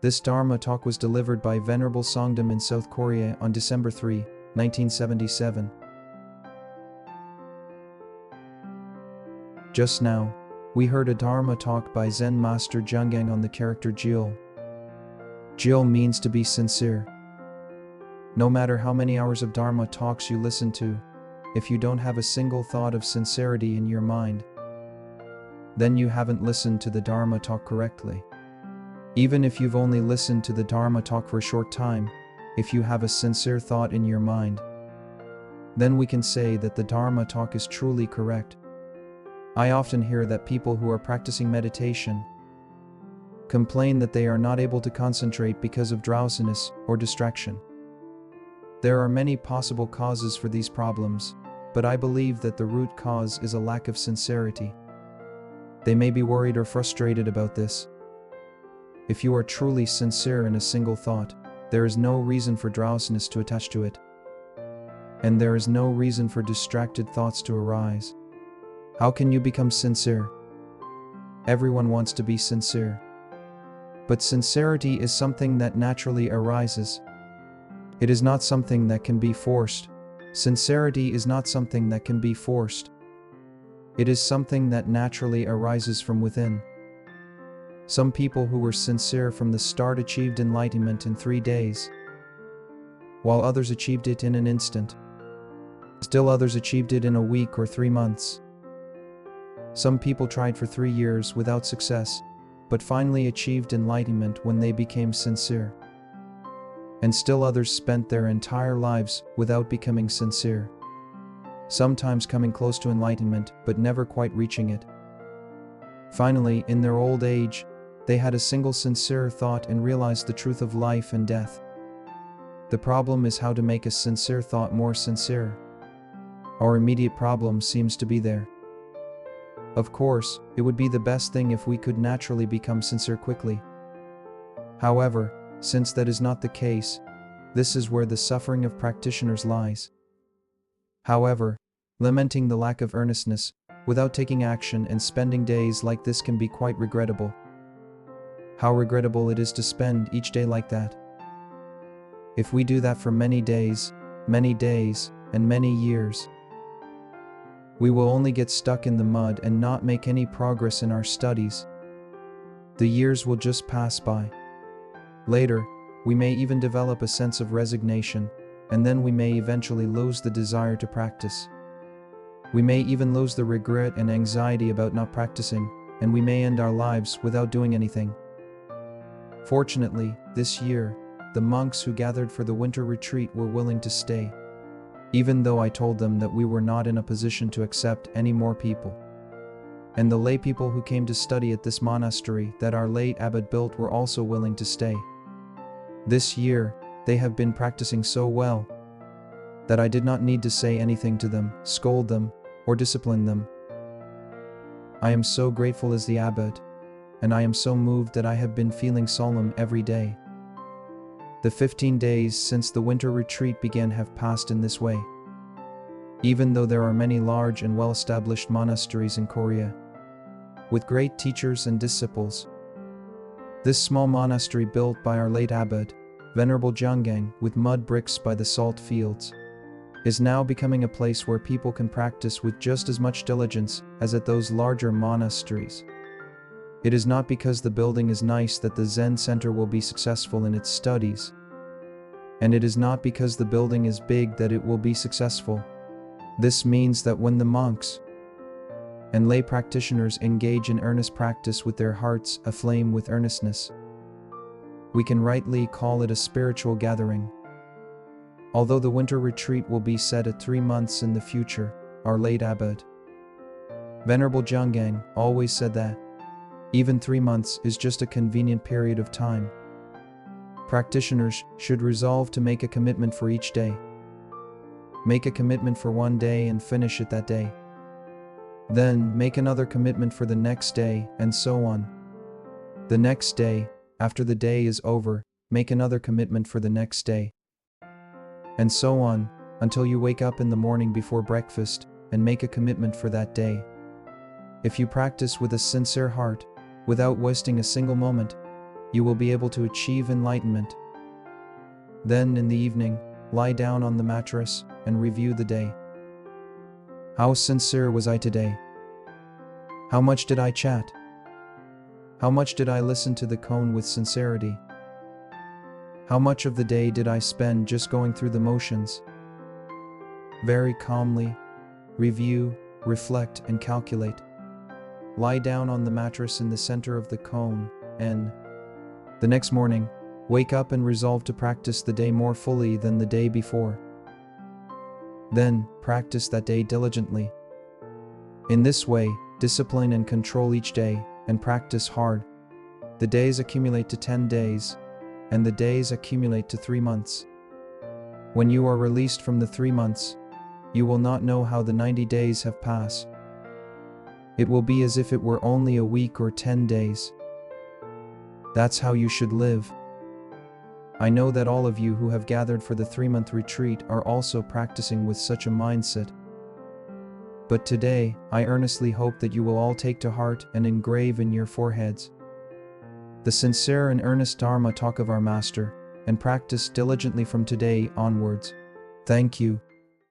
This Dharma talk was delivered by Venerable Songdam in South Korea on December 3, 1977. Just now, we heard a Dharma talk by zenMaster Jungang on the character Jil. Jil means to be sincere. No matter how many hours of Dharma talks you listen to, if you don't have a single thought of sincerity in your mind, then you haven't listened to the Dharma talk correctly. Even if you've only listened to the Dharma talk for a short time, if you have a sincere thought in your mind, then we can say that the Dharma talk is truly correct. I often hear that people who are practicing meditation complain that they are not able to concentrate because of drowsiness or distraction. There are many possible causes for these problems, but I believe that the root cause is a lack of sincerity. They may be worried or frustrated about this. If you are truly sincere in a single thought, there is no reason for drowsiness to attach to it. And there is no reason for distracted thoughts to arise. How can you become sincere? Everyone wants to be sincere. But sincerity is something that naturally arises. It is not something that can be forced. Sincerity is not something that can be forced. It is something that naturally arises from within. Some people who were sincere from the start achieved enlightenment in 3 days, while others achieved it in an instant. Still others achieved it in a week or 3 months. Some people tried for 3 years without success, but finally achieved enlightenment when they became sincere. And still others spent their entire lives without becoming sincere, sometimes coming close to enlightenment but never quite reaching it. Finally, in their old age, they had a single sincere thought and realized the truth of life and death. The problem is how to make a sincere thought more sincere. Our immediate problem seems to be there. Of course, it would be the best thing if we could naturally become sincere quickly. However, since that is not the case, this is where the suffering of practitioners lies. However, lamenting the lack of earnestness, without taking action and spending days like this can be quite regrettable. How regrettable it is to spend each day like that. If we do that for many days, and many years, we will only get stuck in the mud and not make any progress in our studies. The years will just pass by. Later, we may even develop a sense of resignation, and then we may eventually lose the desire to practice. We may even lose the regret and anxiety about not practicing, and we may end our lives without doing anything. Fortunately, this year, the monks who gathered for the winter retreat were willing to stay, even though I told them that we were not in a position to accept any more people. And the lay people who came to study at this monastery that our late abbot built were also willing to stay. This year, they have been practicing so well that I did not need to say anything to them, scold them, or discipline them. I am so grateful as the abbot, and I am so moved that I have been feeling solemn every day. The 15 days since the winter retreat began have passed in this way. Even though there are many large and well-established monasteries in Korea, with great teachers and disciples, this small monastery built by our late abbot, Venerable Jungang, with mud bricks by the salt fields, is now becoming a place where people can practice with just as much diligence as at those larger monasteries. It is not because the building is nice that the Zen Center will be successful in its studies. And it is not because the building is big that it will be successful. This means that when the monks and lay practitioners engage in earnest practice with their hearts aflame with earnestness, we can rightly call it a spiritual gathering. Although the winter retreat will be set at 3 months in the future, our late abbot, Venerable Jungang, always said that even 3 months is just a convenient period of time. Practitioners should resolve to make a commitment for each day. Make a commitment for 1 day and finish it that day. Then make another commitment for the next day, and so on. The next day, after the day is over, make another commitment for the next day. And so on, until you wake up in the morning before breakfast and make a commitment for that day. If you practice with a sincere heart, without wasting a single moment, you will be able to achieve enlightenment. Then, in the evening, lie down on the mattress and review the day. How sincere was I today? How much did I chat? How much did I listen to the koan with sincerity? How much of the day did I spend just going through the motions? Very calmly, review, reflect, and calculate. Lie down on the mattress in the center of the koan, and the next morning, wake up and resolve to practice the day more fully than the day before. Then, practice that day diligently. In this way, discipline and control each day, and practice hard. The days accumulate to 10 days, and the days accumulate to 3 months. When you are released from the 3 months, you will not know how the 90 days have passed. It will be as if it were only a week or 10 days. That's how you should live. I know that all of you who have gathered for the 3-month retreat are also practicing with such a mindset. But today, I earnestly hope that you will all take to heart and engrave in your foreheads the sincere and earnest Dharma talk of our Master, and practice diligently from today onwards. Thank you.